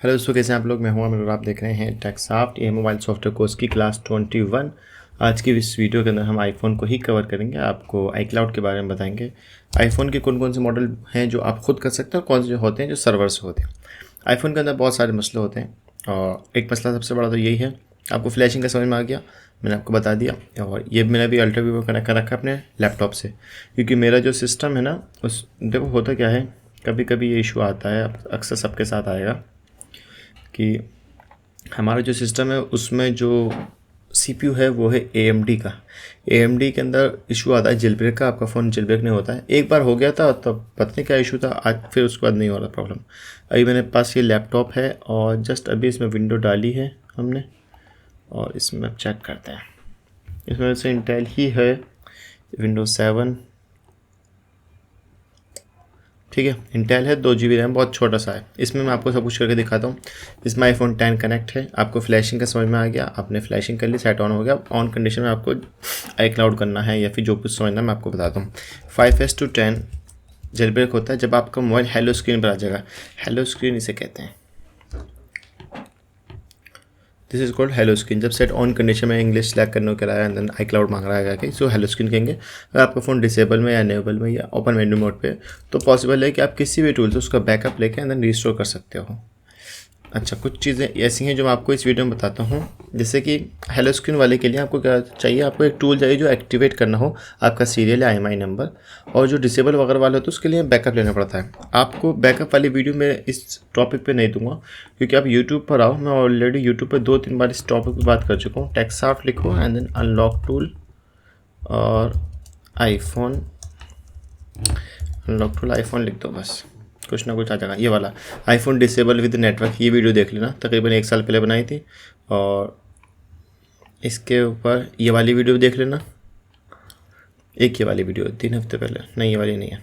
Hello दोस्तों, कैसे हैं आप लोग। मैं हूं अमित और आप देख रहे हैं टेकसॉफ्ट ये मोबाइल सॉफ्टवेयर कोर्स की क्लास 21। आज की इस वीडियो के अंदर हम आईफोन को ही कवर करेंगे। आपको iCloud के बारे में बताएंगे। आईफोन के कौन कौन से मॉडल हैं जो आप खुद कर सकते हैं और कौन से जो होते हैं जो सर्वर से होते हैं। आईफोन के अंदर बहुत सारे मसले होते हैं और एक मसला सबसे बड़ा तो यही है। आपको फ्लैशिंग का समझ में आ गया, मैंने आपको बता दिया। और ये मैंने भी अल्ट्रा वीवो कनेक्ट कर रखा है अपने लैपटॉप से, क्योंकि मेरा जो सिस्टम है ना उस देखो होता क्या है, कभी कभी ये इशू आता है, अक्सर सबके साथ आएगा कि हमारा जो सिस्टम है उसमें जो CPU है वो है AMD का। AMD के अंदर इशू आता है जेलब्रेक का। आपका फ़ोन जेलब्रेक नहीं होता है। एक बार हो गया था तब पता नहीं क्या इशू था, आज फिर उसके बाद नहीं हो रहा प्रॉब्लम। अभी मेरे पास ये लैपटॉप है और जस्ट अभी इसमें विंडो डाली है हमने और इसमें अब चेक करते हैं। इसमें से इंटेल ही है, विंडोज 7, ठीक है। इंटेल है, 2 GB रैम, बहुत छोटा सा है। इसमें मैं आपको सब कुछ करके दिखाता हूँ। इसमें आईफोन 10 कनेक्ट है। आपको फ्लैशिंग का समझ में आ गया, आपने फ्लैशिंग कर ली, सेट ऑन हो गया। ऑन कंडीशन में आपको iCloud करना है या फिर जो कुछ समझना मैं आपको बताता हूँ। 5S to 10 जेल ब्रेक होता है जब आपका मोबाइल हेलो स्क्रीन पर आ जाएगा। हेलो स्क्रीन इसे कहते हैं, this is called hello screen. जब सेट ऑन कंडीशन में इंग्लिश सेलेक्ट करने को कह रहा है, देन iCloud मांग रहा है कि सो हेलो स्क्रीन कहेंगे। अगर आपका फ़ोन डिसेबल में या इनेबल में या ओपन मेन्यू मोड पे, तो पॉसिबल है कि आप किसी भी टूल से उसका बैकअप लेके एंड देन रिस्टोर कर सकते हो। अच्छा, कुछ चीज़ें ऐसी हैं जो मैं आपको इस वीडियो में बताता हूँ। जैसे कि हेलो स्क्रीन वाले के लिए आपको क्या चाहिए, आपको एक टूल चाहिए जो एक्टिवेट करना हो आपका सीरियल या IMEI नंबर। और जो डिसेबल वगैरह वाले होते हैं उसके लिए बैकअप लेना पड़ता है। आपको बैकअप वाली वीडियो मैं इस टॉपिक पे नहीं दूंगा, क्योंकि आप यूट्यूब पर आओ, मैं ऑलरेडी यूट्यूब पर 2-3 बार इस टॉपिक पर बात कर चुका हूँ। टेकसॉफ्ट लिखो एंड देन अनलॉक टूल और आईफोन, अनलॉक टूल आईफोन लिख दो, बस कुछ ना कुछ आ जाएगा। ये वाला आईफोन डिसेबल विद नेटवर्क, ये वीडियो देख लेना, तकरीबन 1 साल पहले बनाई थी। और इसके ऊपर ये वाली वीडियो देख लेना। एक ये वाली वीडियो 3 हफ्ते पहले, नहीं ये वाली नहीं है,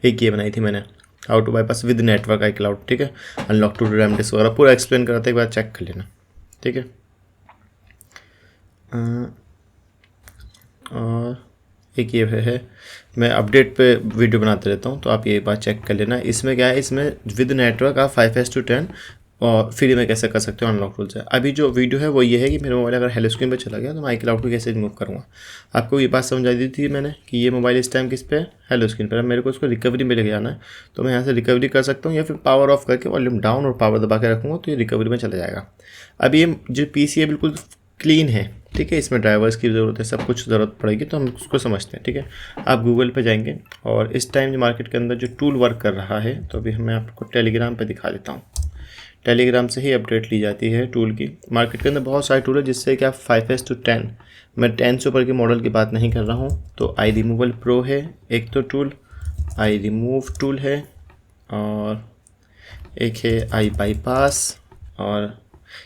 एक ये बनाई थी मैंने, how to bypass with network iCloud, ठीक है। अनलॉक टू रैम डिस्क वगैरह पूरा एक्सप्लेन करा था, एक बार चेक कर लेना, ठीक है। और एक ये है, मैं अपडेट पे वीडियो बनाते रहता हूँ, तो आप ये बात चेक कर लेना। इसमें क्या है, इसमें विद नेटवर्क आप 5S to 10 और फ्री में कैसे कर सकते हो अनलॉक टूल से। अभी जो वीडियो है वो ये है कि मेरा मोबाइल अगर हेलो स्क्रीन पे चला गया तो मैं iCloud को कैसे रिमूव करूँगा। आपको ये बात समझा दी थी मैंने कि ये मोबाइल इस टाइम किस पे है, हेलो स्क्रीन पर। अब मेरे को उसको रिकवरी में लेके जाना है, तो मैं यहाँ से रिकवरी कर सकता हूँ या फिर पावर ऑफ करके वॉल्यूम डाउन और पावर दबा के रखूँगा तो ये रिकवरी में चला जाएगा। अब ये जो PC है बिल्कुल क्लीन है, ठीक है। इसमें ड्राइवर्स की ज़रूरत है, सब कुछ ज़रूरत पड़ेगी, तो हम उसको समझते हैं, ठीक है। आप गूगल पे जाएंगे और इस टाइम जो मार्केट के अंदर जो टूल वर्क कर रहा है, तो अभी मैं आपको टेलीग्राम पे दिखा देता हूँ। टेलीग्राम से ही अपडेट ली जाती है टूल की। मार्केट के अंदर बहुत सारे टूल है जिससे कि आप 5S to 10, मैं 10 से ऊपर के मॉडल की बात नहीं कर रहा हूँ। तो iRemoval Pro है एक तो टूल, iRemove टूल है, और एक है iBypass, और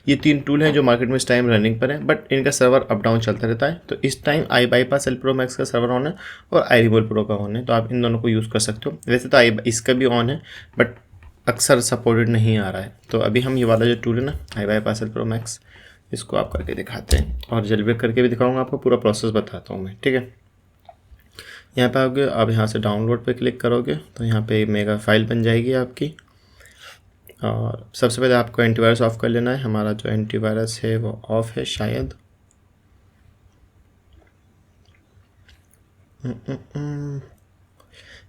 ये 3 टूल हैं जो मार्केट में इस टाइम रनिंग पर है, बट इनका सर्वर अप डाउन चलता रहता है। तो इस time iBypass L Pro Max का सर्वर ऑन है और iRemoval Pro का ऑन है, तो आप इन दोनों को यूज़ कर सकते हो। वैसे तो इसका भी ऑन है, बट अक्सर सपोर्टेड नहीं आ रहा है। तो अभी हम ये वाला जो टूल है ना iBypass L Pro Max, इसको आप करके दिखाते हैं और जेलब्रेक करके भी दिखाऊंगा आपको, पूरा प्रोसेस बताता हूँ मैं, ठीक है। यहाँ पे आओगे, आप यहाँ से डाउनलोड पे क्लिक करोगे तो यहाँ पे मेगा फाइल बन जाएगी आपकी। और सबसे पहले आपको एंटीवायरस ऑफ़ कर लेना है। हमारा जो एंटीवायरस है वो ऑफ़ है शायद।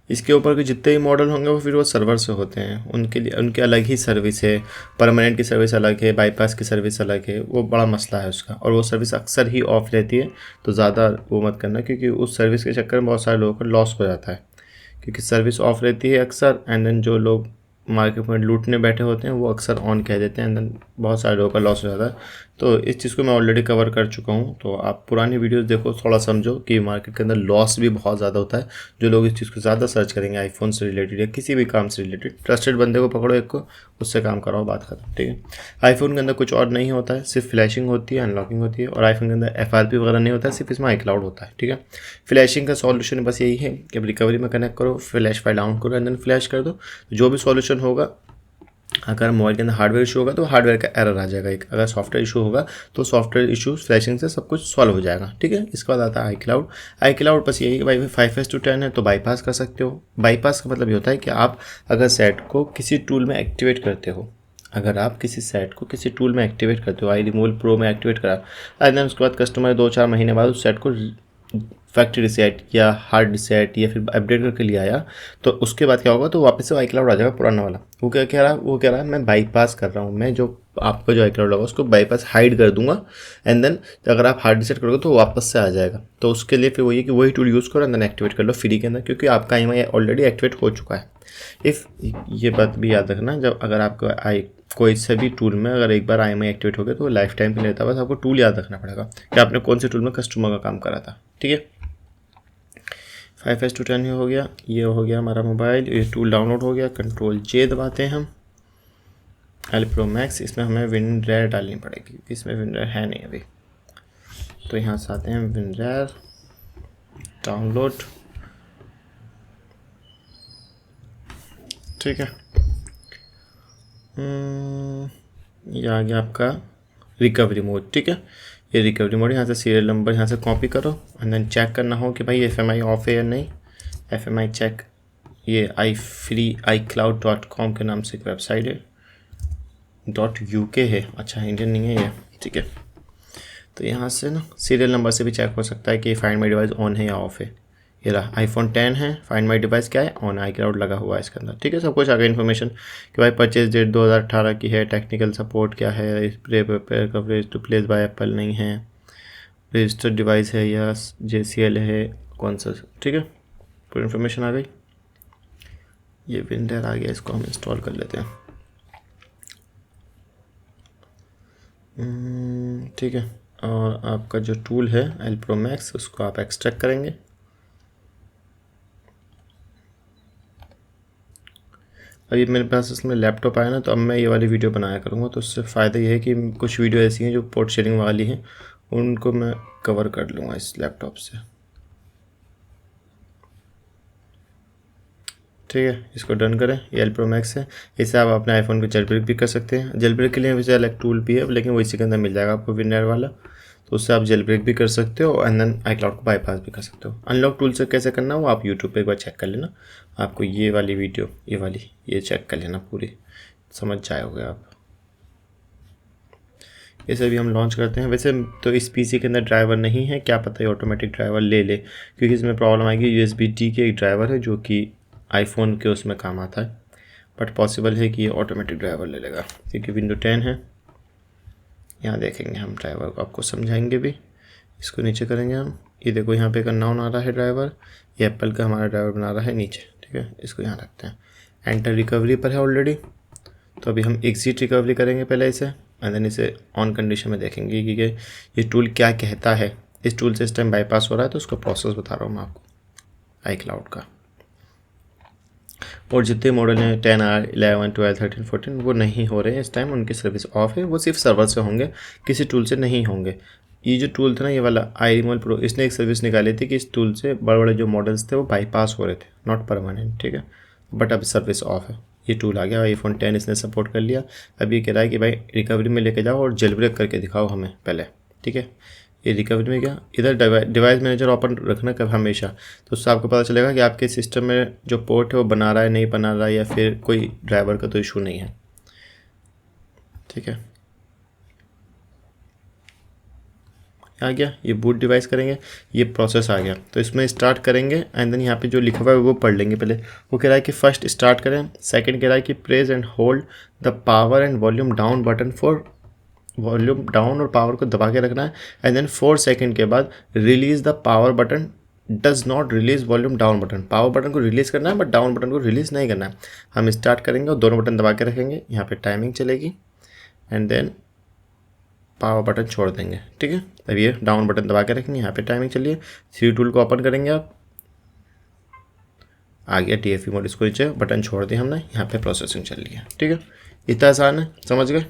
इसके ऊपर के जितने भी मॉडल होंगे वो फिर वो सर्वर से होते हैं, उनके लिए उनके अलग ही सर्विस है। परमानेंट की सर्विस अलग है, बाईपास की सर्विस अलग है, वो बड़ा मसला है उसका। और वो सर्विस अक्सर ही ऑफ रहती है, तो ज़्यादा वो मत करना, क्योंकि उस सर्विस के चक्कर में बहुत सारे लोगों को लॉस हो जाता है, क्योंकि सर्विस ऑफ रहती है अक्सर। एंड देन जो लोग मार्केट में लूटने बैठे होते हैं वो अक्सर ऑन कह देते हैं, एंड देन बहुत सारे लोगों का लॉस हो जाता है। तो इस चीज़ को मैं ऑलरेडी कवर कर चुका हूँ, तो आप पुरानी वीडियोस देखो, थोड़ा समझो कि मार्केट के अंदर लॉस भी बहुत ज़्यादा होता है। जो लोग इस चीज़ को ज़्यादा सर्च करेंगे आईफोन से रिलेटेड या किसी भी काम से रिलेटेड, ट्रस्टेड बंदे को पकड़ो एक को, उससे काम कराओ, बात खत्म, ठीक है। आईफोन के अंदर कुछ और नहीं होता है, सिर्फ फ्लैशिंग होती है, अनलॉकिंग होती है। और आईफोन के अंदर FRP वगैरह नहीं होता है, सिर्फ इसमें iCloud होता है, ठीक है। फ्लैशिंग का सॉल्यूशन बस यही है कि अब रिकवरी में कनेक्ट करो, फ्लैश फाइल डाउन करो एंड देन फ्लैश कर दो। जो भी सॉल्यूशन होगा, अगर मोबाइल के अंदर हार्डवेयर इशू होगा तो हार्डवेयर का एरर आ जाएगा एक, अगर सॉफ्टवेयर इशू होगा तो सॉफ्टवेयर इशू फ्लैशिंग से सब कुछ सॉल्व हो जाएगा, ठीक है। इसके बाद आता है iCloud बस यही है भाई, 5S to 10 है तो बाईपास कर सकते हो। बाईपास का मतलब ये होता है कि आप अगर सेट को किसी टूल में एक्टिवेट करते हो, अगर आप किसी सेट को किसी टूल में एक्टिवेट करते हो, iRemoval Pro में एक्टिवेट करा, एंड देन उसके बाद कस्टमर 2-4 महीने बाद उस सेट को फैक्ट्री रिसेट या हार्ड रिसेट या फिर अपडेट करके ले आया, तो उसके बाद क्या होगा, तो वापस से iCloud आ जाएगा पुराना वाला। वो क्या कह रहा है मैं बाईपास कर रहा हूँ, मैं जो आपका जो iCloud होगा उसको बाईपास हाइड कर दूंगा, एंड देन अगर आप हार्ड रिसेट करोगे तो वापस से आ जाएगा। तो उसके लिए फिर वही है कि वही टूल यूज़ करो एंड देन एक्टिवेट कर लो फ्री के अंदर, क्योंकि आपका IMEI ऑलरेडी एक्टिवेट हो चुका है। ये बात भी याद रखना, जब अगर आपका कोई से भी टूल में अगर एक बार IMEI एक्टिवेट हो गया तो वो लाइफ टाइम के लिए रहता है। बस आपको टूल याद रखना पड़ेगा कि आपने कौन से टूल में कस्टमर का काम करा था। ठीक है, 5S to 10 हो गया, ये हो गया हमारा मोबाइल, ये टूल डाउनलोड हो गया। Ctrl+J दबाते हैं हम। L Pro Max, इसमें हमें WinRAR डालनी पड़ेगी क्योंकि इसमें WinRAR है नहीं अभी। तो यहाँ से आते हैं WinRAR डाउनलोड। ठीक है, ये आ गया आपका रिकवरी मोड। ठीक है, ये रिकवरी मोड, यहाँ से सीरियल नंबर यहाँ से कॉपी करो एंड देन चेक करना हो कि भाई FMI ऑफ है या नहीं। FMI चेक, ये iCloud.com के नाम से एक वेबसाइट है, .UK है, अच्छा इंडियन नहीं है ये। ठीक है, तो यहाँ से ना सीरियल नंबर से भी चेक हो सकता है कि फाइंड माई डिवाइस ऑन है या ऑफ है। ये रहा iPhone 10 है, फाइंड माई डिवाइस क्या है, ऑन, iCloud लगा हुआ है इसके अंदर। ठीक है, सब कुछ आ गया इन्फॉर्मेशन कि भाई परचेज डेट 2018 की है, टेक्निकल सपोर्ट क्या है, prepare coverage to place by Apple नहीं है, रजिस्टर्ड डिवाइस है या JCL है, कौन सा। ठीक है, पूरी इन्फॉर्मेशन आ गई। ये WinRAR आ गया, इसको हम इंस्टॉल कर लेते हैं। ठीक है, और आपका जो टूल है L Pro Max, उसको आप एक्सट्रैक्ट करेंगे। अभी मेरे पास इसमें लैपटॉप आया ना, तो अब मैं ये वाली वीडियो बनाया करूँगा। तो उससे फ़ायदा ये है कि कुछ वीडियो ऐसी हैं जो पोर्ट शेयरिंग वाली हैं, उनको मैं कवर कर लूँगा इस लैपटॉप से। ठीक है, इसको डन करें। ये L Pro Max है, इसे आप अपने आईफोन को जेलब्रेक भी कर सकते हैं। जेलब्रेक के लिए वैसे अलग टूल भी है, लेकिन वो इसी के अंदर मिल जाएगा आपको WinRAR वाला। तो उससे आप जेलब्रेक भी कर सकते हो एंड देन iCloud को बाईपास भी कर सकते हो। अनलॉक टूल से कैसे करना वो आप यूट्यूब पे एक बार चेक कर लेना, आपको ये वाली वीडियो ये चेक कर लेना, पूरी समझ जाओगे आप। इसे भी हम लॉन्च करते हैं। वैसे तो इस PC के अंदर ड्राइवर नहीं है, क्या पता ये ऑटोमेटिक ड्राइवर ले ले, क्योंकि इसमें प्रॉब्लम आएगी। USB-D के एक ड्राइवर है जो कि आईफोन के उसमें काम आता है, बट पॉसिबल है कि ये ऑटोमेटिक ड्राइवर ले लेगा, क्योंकि Windows 10 है। यहाँ देखेंगे हम ड्राइवर को, आपको समझाएंगे भी। इसको नीचे करेंगे हम, ये देखो यहाँ पे एक अननोन आ रहा है ड्राइवर, ये एप्पल का हमारा ड्राइवर बना रहा है नीचे। ठीक है, इसको यहाँ रखते हैं। एंटर रिकवरी पर है ऑलरेडी, तो अभी हम एग्जिट रिकवरी करेंगे पहले इसे, एंड देन इसे ऑन कंडीशन में देखेंगे कि ये टूल क्या कहता है। इस टूल से इस टाइम बाईपास हो रहा है, तो उसका प्रोसेस बता रहा हूँ मैं आपको iCloud का। और जितने मॉडल हैं 10R, 11, 12, 13, 14 वो नहीं हो रहे हैं इस टाइम, उनकी सर्विस ऑफ है। वो सिर्फ सर्वर से होंगे, किसी टूल से नहीं होंगे। ये जो टूल था ना, ये वाला iRemoval Pro, इसने एक सर्विस निकाली थी कि इस टूल से बड़े बड़े जो मॉडल्स थे वो बाईपास हो रहे थे, नॉट परमानेंट। ठीक है, बट अब सर्विस ऑफ है। ये टूल आ गया, iPhone 10 इसने सपोर्ट कर लिया। अब ये कह रहा है कि भाई रिकवरी में लेके जाओ और जेलब्रेक करके दिखाओ हमें पहले। ठीक है, ये रिकवरी में क्या, इधर डिवाइस मैनेजर ओपन रखना कब हमेशा, तो उससे आपको पता चलेगा कि आपके सिस्टम में जो पोर्ट है वो बना रहा है नहीं बना रहा है, या फिर कोई ड्राइवर का तो इशू नहीं है। ठीक है, आ गया। ये बूट डिवाइस करेंगे, ये प्रोसेस आ गया। तो इसमें स्टार्ट करेंगे एंड देन यहाँ पे जो लिखा हुआ है वो पढ़ लेंगे पहले। वो कह रहा है कि फर्स्ट स्टार्ट करें, सेकंड कह रहा है कि press and hold the power and volume down button for, volume down और पावर को दबा के रखना है, एंड देन 4 सेकंड के बाद release the power button does not release volume down button. Power button को रिलीज करना है बट डाउन बटन को रिलीज नहीं करना है। हम स्टार्ट करेंगे और दोनों बटन दबा के रखेंगे, यहाँ पे टाइमिंग चलेगी एंड देन पावर बटन छोड़ देंगे। ठीक है, अब ये डाउन बटन दबा के रखेंगे, यहाँ पे टाइमिंग चलिए। 3 टूल को ओपन करेंगे आप, आ गया TFE मोड, इसको नीचे बटन छोड़ दिया हमने, यहाँ पे प्रोसेसिंग चल रही है। ठीक है, इतना आसान है, समझ गए।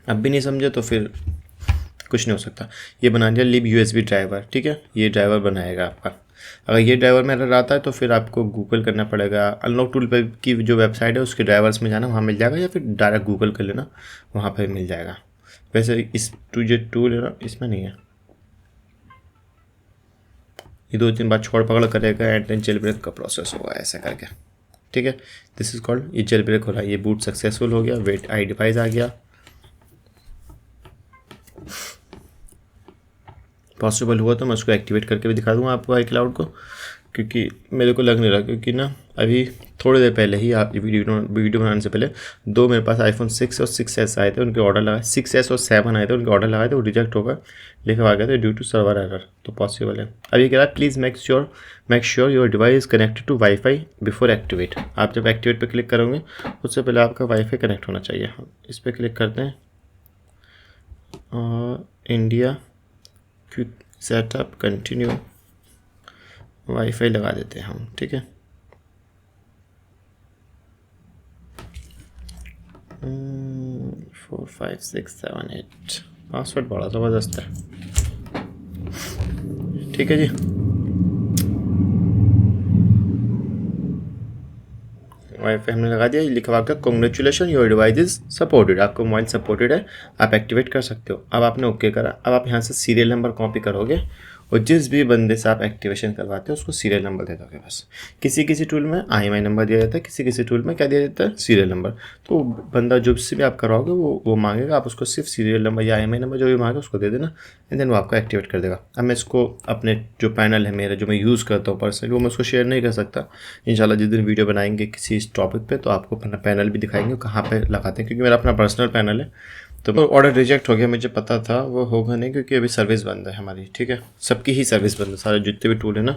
अब भी नहीं समझे तो फिर कुछ नहीं हो सकता। ये बना दिया लिब USB ड्राइवर। ठीक है, ये ड्राइवर बनाएगा आपका। अगर ये ड्राइवर में एरर आता है तो फिर आपको गूगल करना पड़ेगा। अनलॉक टूल पे की जो वेबसाइट है उसके ड्राइवर्स में जाना, वहाँ मिल जाएगा, या फिर डायरेक्ट गूगल कर लेना, वहाँ पर मिल जाएगा। वैसे इस जो टूल है ना, इसमें नहीं है, ये 2-3 बार छोड़ पकड़ करेगा एंड देन जेलब्रेक का प्रोसेस होगा ऐसा करके। ठीक है, दिस इज कॉल्ड, ये जेल ब्रेक हो रहा है, ये बूट सक्सेसफुल हो गया, वेट आई डिवाइस आ गया। पॉसिबल हुआ तो मैं उसको एक्टिवेट करके भी दिखा दूंगा आपको आई क्लाउड को, क्योंकि मेरे को लग नहीं रहा, क्योंकि ना अभी थोड़ी देर पहले ही आप वीडियो बनाने से पहले दो मेरे पास आईफोन 6 और 6s आए थे, उनके ऑर्डर लगाए, 6s और 7 आए थे, उनके ऑर्डर लगाए थे, वो रिजेक्ट होकर लिखा आ गया था ड्यू टू सर्वर एरर। तो पॉसिबल है। अब ये कह रहा है please make sure your device connected to WiFi before activate. आप जब एक्टिवेट पे क्लिक करोगे उससे पहले आपका वाईफाई कनेक्ट होना चाहिए। हम इस पर क्लिक करते हैं और India quick setup continue wifi लगा देते हैं हम, ठीक है। 4 5 6 7 8 पासवर्ड बड़ा ज़बरदस्त है, ठीक है जी। वाईफाई हमने लगा दिया, लिखा हुआ आपका congratulation your device is supported, आपको मोबाइल सपोर्टेड है, आप एक्टिवेट कर सकते हो। अब आपने ओके करा, अब आप यहाँ से सीरियल नंबर कॉपी करोगे और जिस भी बंदे से आप एक्टिवेशन करवाते हो उसको सीरियल नंबर दे दोगे बस। किसी टूल में IMI नंबर दिया जाता है, किसी टूल में क्या दिया जाता है, सीरियल नंबर। तो बंदा जो से भी आप करवाओगे वो मांगेगा, आप उसको सिर्फ सीरियल नंबर या IMI नंबर जो भी मांगे उसको दे देना, एंड देन वो आपको एक्टिवेट कर देगा। अब मैं इसको अपने जो पैनल है मेरा, जो मैं यूज़ करता हूँ पर्सनली, वो मैं उसको शेयर नहीं कर सकता। इंशाल्लाह जिस दिन वीडियो बनाएंगे किसी इस टॉपिक पे तो आपको अपना पैनल भी दिखाएंगे कहाँ पे लगाते हैं, क्योंकि मेरा अपना पर्सनल पैनल है। तो ऑर्डर रिजेक्ट हो गया, मुझे पता था वो होगा नहीं, क्योंकि अभी सर्विस बंद है हमारी, ठीक है, सबकी ही सर्विस बंद है, सारे जितने भी टूल है ना।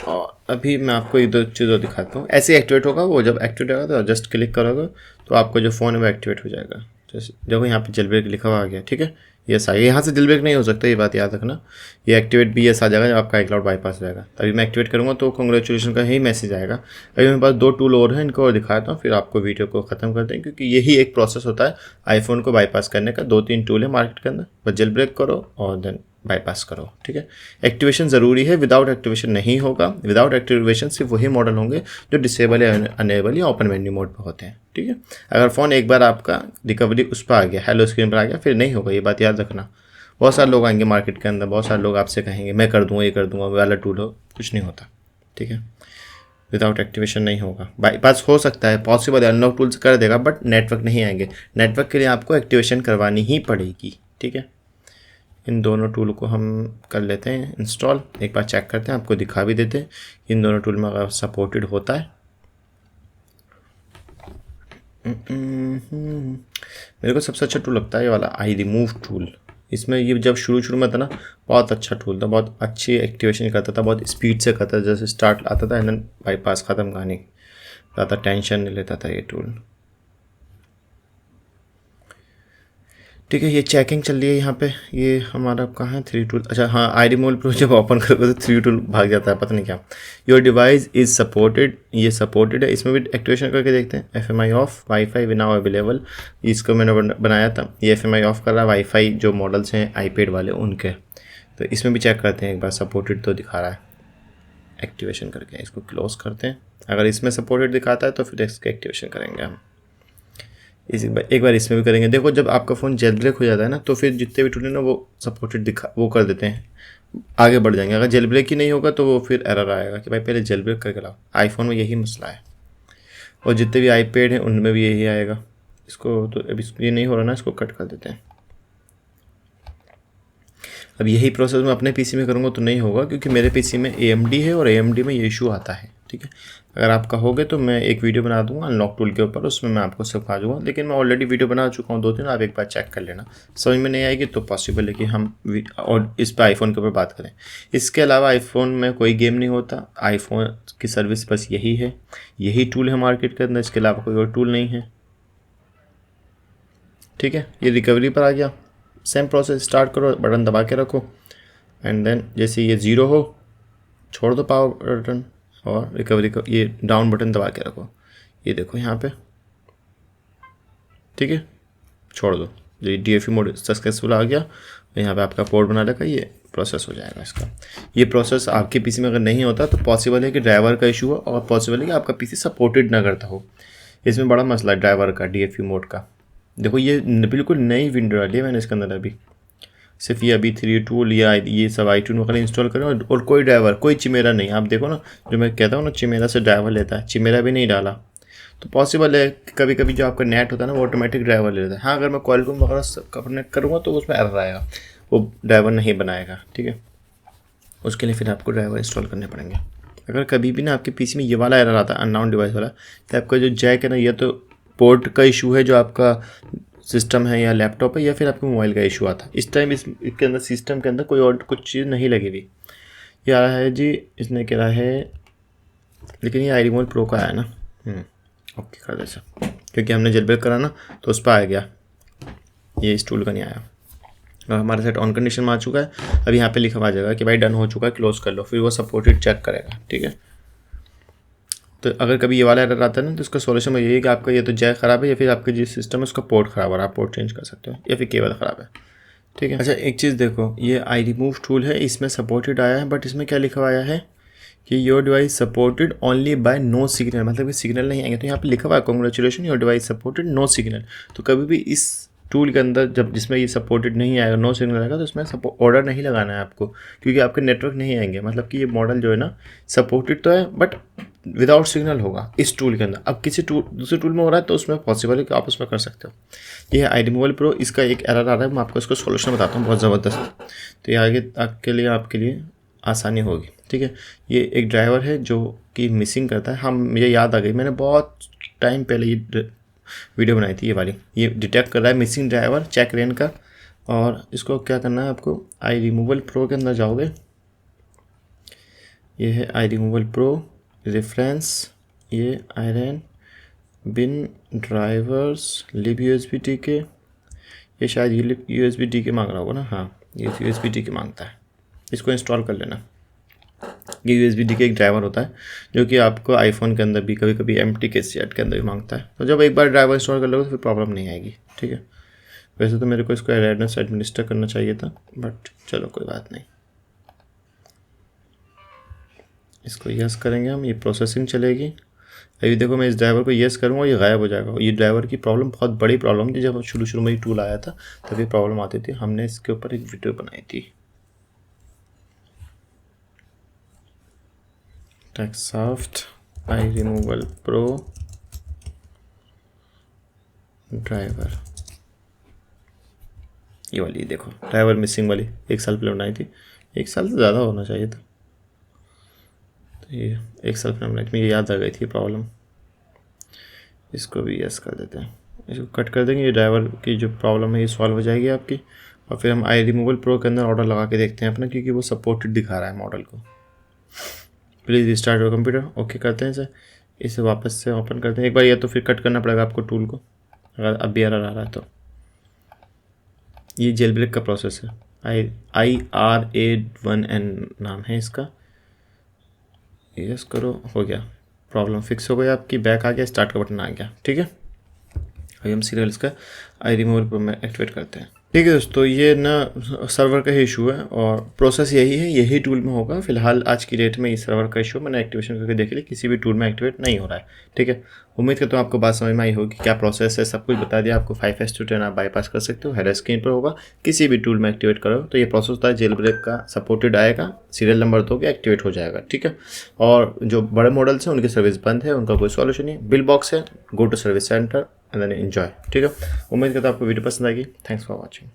और अभी मैं आपको एक दो चीज़ दिखाता हूँ, ऐसे एक्टिवेट होगा वो। जब एक्टिवेट होगा तो जस्ट क्लिक करोगे तो आपको जो फ़ोन है वो एक्टिवेट हो जाएगा। जैसे देखो यहाँ पे जेल ब्रेक लिखा हुआ आ गया, ठीक है, यस आ गया। यहाँ से जेल ब्रेक नहीं हो सकता, ये बात याद रखना। ये एक्टिवेट भी यस आ जाएगा जब आपका iCloud बाईपास हो जाएगा, तभी मैं एक्टिवेट करूँगा तो कॉन्ग्रेचुलेशन का ही मैसेज आएगा। अभी मेरे पास 2 टूल और हैं, इनको और दिखाता हूँ, फिर आपको वीडियो को ख़त्म करते हैं, क्योंकि यही एक प्रोसेस होता है आईफोन को बाईपास करने का। 2-3 टूल है मार्केट के अंदर, बस जेल ब्रेक करो और देन बाईपास करो, ठीक है। एक्टिवेशन ज़रूरी है, विदाउट एक्टिवेशन नहीं होगा। विदाउट एक्टिवेशन सिर्फ वही मॉडल होंगे जो डिसेबल या अनेबल या ओपन मेन्यू मोड पर होते हैं, ठीक है। अगर फ़ोन एक बार आपका रिकवरी उस पर आ गया, हेलो स्क्रीन पर आ गया, फिर नहीं होगा, ये बात याद रखना। बहुत सारे लोग आएंगे मार्केट के अंदर, बहुत सारे लोग आपसे कहेंगे मैं कर दूंगा, ये कर दूंगा, वाला टूल हो, कुछ नहीं होता, ठीक है। विदाउट एक्टिवेशन नहीं होगा। बाईपास हो सकता है, पॉसिबल है, अनलॉक टूल्स कर देगा, बट नेटवर्क नहीं आएंगे। नेटवर्क के लिए आपको एक्टिवेशन करवानी ही पड़ेगी, ठीक है। इन दोनों टूल को हम कर लेते हैं इंस्टॉल, एक बार चेक करते हैं, आपको दिखा भी देते हैं इन दोनों टूल में अगर सपोर्टेड होता है। मेरे को सबसे अच्छा टूल लगता है ये वाला आई रिमूव टूल। इसमें ये जब शुरू में था ना, बहुत अच्छा टूल था, बहुत अच्छी एक्टिवेशन करता था, बहुत स्पीड से करता था, जैसे स्टार्ट आता था एंड देन बाईपास ख़त्म, कहानी, ज़्यादा टेंशन नहीं लेता था ये टूल, ठीक है। ये चेकिंग चल रही है यहाँ पे, ये हमारा कहाँ है 3 टूल, अच्छा हाँ, आई रिमूव टूल जब ओपन करोगे तो 3 टूल भाग जाता है, पता नहीं क्या। योर डिवाइस इज़ सपोर्टेड, ये सपोर्टेड है, इसमें भी एक्टिवेशन करके देखते हैं। FMI of, wifi now available, इसको मैंने बनाया था, ये FMI ऑफ कर रहा है, वाईफाई जो मॉडल्स हैं आईपैड वाले उनके। तो इसमें भी चेक करते हैं एक बार, सपोर्टेड तो दिखा रहा है, एक्टिवेशन करके इसको क्लोज करते हैं। अगर इसमें सपोर्टेड दिखाता है तो फिर इसका एक्टिवेशन करेंगे हम। एक बार इसमें भी करेंगे। देखो जब आपका फ़ोन जेल ब्रेक हो जाता है ना, तो फिर जितने भी टूल है ना वो सपोर्टेड वो कर देते हैं, आगे बढ़ जाएंगे। अगर जेल ब्रेक ही नहीं होगा तो वो फिर एरर आएगा कि भाई पहले जेल ब्रेक करके लाओ। आईफोन में यही मसला है, और जितने भी आईपैड हैं उनमें भी यही आएगा। इसको तो अभी ये नहीं हो रहा ना, इसको कट कर देते हैं। अब यही प्रोसेस मैं अपने पीसी में करूँगा तो नहीं होगा, क्योंकि मेरे पीसी में AMD है और AMD में ये इशू आता है, ठीक है। अगर आपका होगे तो मैं एक वीडियो बना दूंगा अनलॉक टूल के ऊपर, उसमें मैं आपको सिखा दूंगा, लेकिन मैं ऑलरेडी वीडियो बना चुका हूँ 2-3, आप एक बार चेक कर लेना। समझ में नहीं आएगी तो पॉसिबल है कि हम और इस पर आईफोन के ऊपर बात करें। इसके अलावा आईफोन में कोई गेम नहीं होता, आईफोन की सर्विस बस यही है, यही टूल है मार्केट के अंदर, इसके अलावा कोई और टूल नहीं है, ठीक है। ये रिकवरी पर आ गया, सेम प्रोसेस, स्टार्ट करो, बटन दबा के रखो, एंड देन जैसे ये 0 हो छोड़ दो पावर बटन, और रिकवरी को ये डाउन बटन दबा के रखो, ये देखो यहाँ पे, ठीक है, छोड़ दो। ये DFE मोड सक्सेसफुल आ गया, यहाँ पे आपका पोर्ट बना लेगा, ये प्रोसेस हो जाएगा इसका। ये प्रोसेस आपके पीसी में अगर नहीं होता तो पॉसिबल है कि ड्राइवर का इशू हो, और पॉसिबल है कि आपका पीसी सपोर्टेड ना करता हो। इसमें बड़ा मसला है ड्राइवर का, DFE मोड का। देखो ये बिल्कुल नई विंडो डाली है मैंने इसके अंदर, अभी सिर्फ ये अभी 3 टूल या ये सब iTunes वगैरह इंस्टॉल करें और कोई ड्राइवर, कोई चिमेरा नहीं। आप देखो ना, जो मैं कहता हूँ ना चिमेरा से ड्राइवर लेता है, चिमेरा भी नहीं डाला तो पॉसिबल है कभी कभी जो आपका नेट होता है ना वो ऑटोमेटिक ड्राइवर ले लेता है। हाँ, अगर मैं क्वालकॉम वगैरह कनेक्ट करूँगा तो उसमें एरर आएगा, वो ड्राइवर नहीं बनाएगा, ठीक है। उसके लिए फिर आपको ड्राइवर इंस्टॉल करने पड़ेंगे। अगर कभी भी ना आपके पीसी में ये वाला एरर आता है अननोन डिवाइस वाला, तो आपका जो जैक है ना, ये तो पोर्ट का इशू है जो आपका सिस्टम है या लैपटॉप है, या फिर आपके मोबाइल का इशू आता है। इस टाइम इसके अंदर सिस्टम के अंदर कोई और कुछ चीज़ नहीं लगी हुई। ये आ रहा है जी, इसने कह रहा है, लेकिन ये आई रिमोट प्रो का है ना। ओके कर दे सर, क्योंकि हमने जेलब्रेक करा ना तो उस पर आ गया, ये इस टूल का नहीं आया। और हमारे साथ ऑन कंडीशन में आ चुका है। अब यहाँ पे लिखा आ जाएगा कि भाई डन हो चुका है, क्लोज कर लो, फिर वो सपोर्टेड चेक करेगा, ठीक है। तो अगर कभी ये वाला एरर आता है ना, तो इसका सॉल्यूशन यही है कि आपका ये तो जैक ख़राब है, या फिर आपका जिस सिस्टम है उसका पोर्ट ख़राब है, आप पोर्ट चेंज कर सकते हो, या फिर केबल ख़राब है, ठीक है। अच्छा, एक चीज़ देखो, ये आई रिमूव टूल है, इसमें सपोर्टेड आया है, बट इसमें क्या लिखा आया है कि your device supported only by no signal, मतलब कि सिग्नल नहीं आएंगे। तो यहाँ पे लिखा हुआ है congratulation your device supported no signal. तो कभी भी इस टूल के अंदर जब जिसमें ये सपोर्टेड नहीं आएगा, नो सिग्नल आएगा, तो इसमें ऑर्डर नहीं लगाना है आपको, क्योंकि आपके नेटवर्क नहीं आएंगे। मतलब कि ये मॉडल जो है ना सपोर्टेड तो है बट विदाउट सिग्नल होगा इस टूल के अंदर। अब किसी दूसरे टूल में हो रहा है तो उसमें पॉसिबल है कि आप उसमें कर सकते हो। ये है आई रिमूवल प्रो, इसका एक एरर आ रहा है, मैं आपको इसको सोल्यूशन बताता हूँ बहुत ज़बरदस्त। तो ये आगे आपके लिए आसानी होगी, ठीक है। ये एक ड्राइवर है जो कि मिसिंग करता है। हम मुझे याद आ गई, मैंने बहुत टाइम पहले ये वीडियो बनाई थी, ये वाली। ये डिटेक्ट कर रहा है मिसिंग ड्राइवर चेक रेन का, और इसको क्या करना है आपको, आई रिमूवल प्रो के अंदर जाओगे, ये है आई रिमूवल प्रो रेफरेंस, ये आयरन बिन ड्राइवर्स लिब USB के, ये शायद ये USB के मांग रहा होगा ना, हाँ ये USB के मांगता है, इसको इंस्टॉल कर लेना। ये USB के एक ड्राइवर होता है जो कि आपको आईफोन के अंदर भी कभी कभी MT के सेट के अंदर भी मांगता है। तो जब एक बार ड्राइवर इंस्टॉल कर लोगे तो फिर प्रॉब्लम नहीं आएगी, ठीक है। वैसे तो मेरे को इसको एडनेस एडमिनिस्टर करना चाहिए था, बट चलो कोई बात नहीं। इसको यस करेंगे हम, ये प्रोसेसिंग चलेगी। अभी देखो मैं इस ड्राइवर को यस करूँगा, ये गायब हो जाएगा। ये ड्राइवर की प्रॉब्लम बहुत बड़ी प्रॉब्लम थी, जब शुरू में ये टूल आया था तभी प्रॉब्लम आती थी। हमने इसके ऊपर एक वीडियो बनाई थी, टेक्सॉफ्ट आई रिमूवल प्रो ड्राइवर, ये वाली देखो ड्राइवर मिसिंग वाली, 1 साल पहले बनाई थी, 1 साल से ज़्यादा होना चाहिए था। तो ये 1 साल पहले बनाई थी, मुझे याद आ गई थी प्रॉब्लम। इसको भी यस कर देते हैं, इसको कट कर देंगे। ये ड्राइवर की जो प्रॉब्लम है ये सॉल्व हो जाएगी आपकी। और फिर हम आई रिमूवल प्रो के अंदर ऑर्डर लगा के देखते हैं अपना, क्योंकि वो सपोर्टेड दिखा रहा है मॉडल को। Please restart your computer, okay करते हैं सर। इसे वापस से ओपन करते हैं एक बार, या तो फिर कट करना पड़ेगा आपको टूल को अगर अब भी एरर आ रहा है तो। ये जेल ब्रेक का प्रोसेस है, IRA1N नाम है इसका। यस करो, हो गया, प्रॉब्लम फिक्स हो गई आपकी, बैक आ गया, स्टार्ट का बटन आ गया, ठीक है। अभी हम सीरियल इसका आई रिमूवल पर में एक्टिवेट करते हैं, ठीक है दोस्तों। ये ना सर्वर का ही इशू है और प्रोसेस यही है, यही टूल में होगा। फिलहाल आज की डेट में ये सर्वर का इशू मैंने एक्टिवेशन करके देख लिया, किसी भी टूल में एक्टिवेट नहीं हो रहा है, ठीक है। उम्मीद करता हूँ आपको बात समझ में आई होगी, क्या प्रोसेस है, सब कुछ बता दिया आपको। 5S to 10 आप बाईपास कर सकते हो, हेडर स्क्रीन पर होगा। किसी भी टूल में एक्टिवेट करो तो ये प्रोसेस होता है, जेल ब्रेक का सपोर्टेड आएगा, सीरियल नंबर दोगे एक्टिवेट हो जाएगा, ठीक है। और जो बड़े मॉडल्स हैं उनकी सर्विस बंद है, उनका कोई सॉल्यूशन नहीं। बिल बॉक्स है, go to service centre and then enjoy, ठीक है। उम्मीद करता हूँ आपको वीडियो पसंद आएगी। Thanks for watching.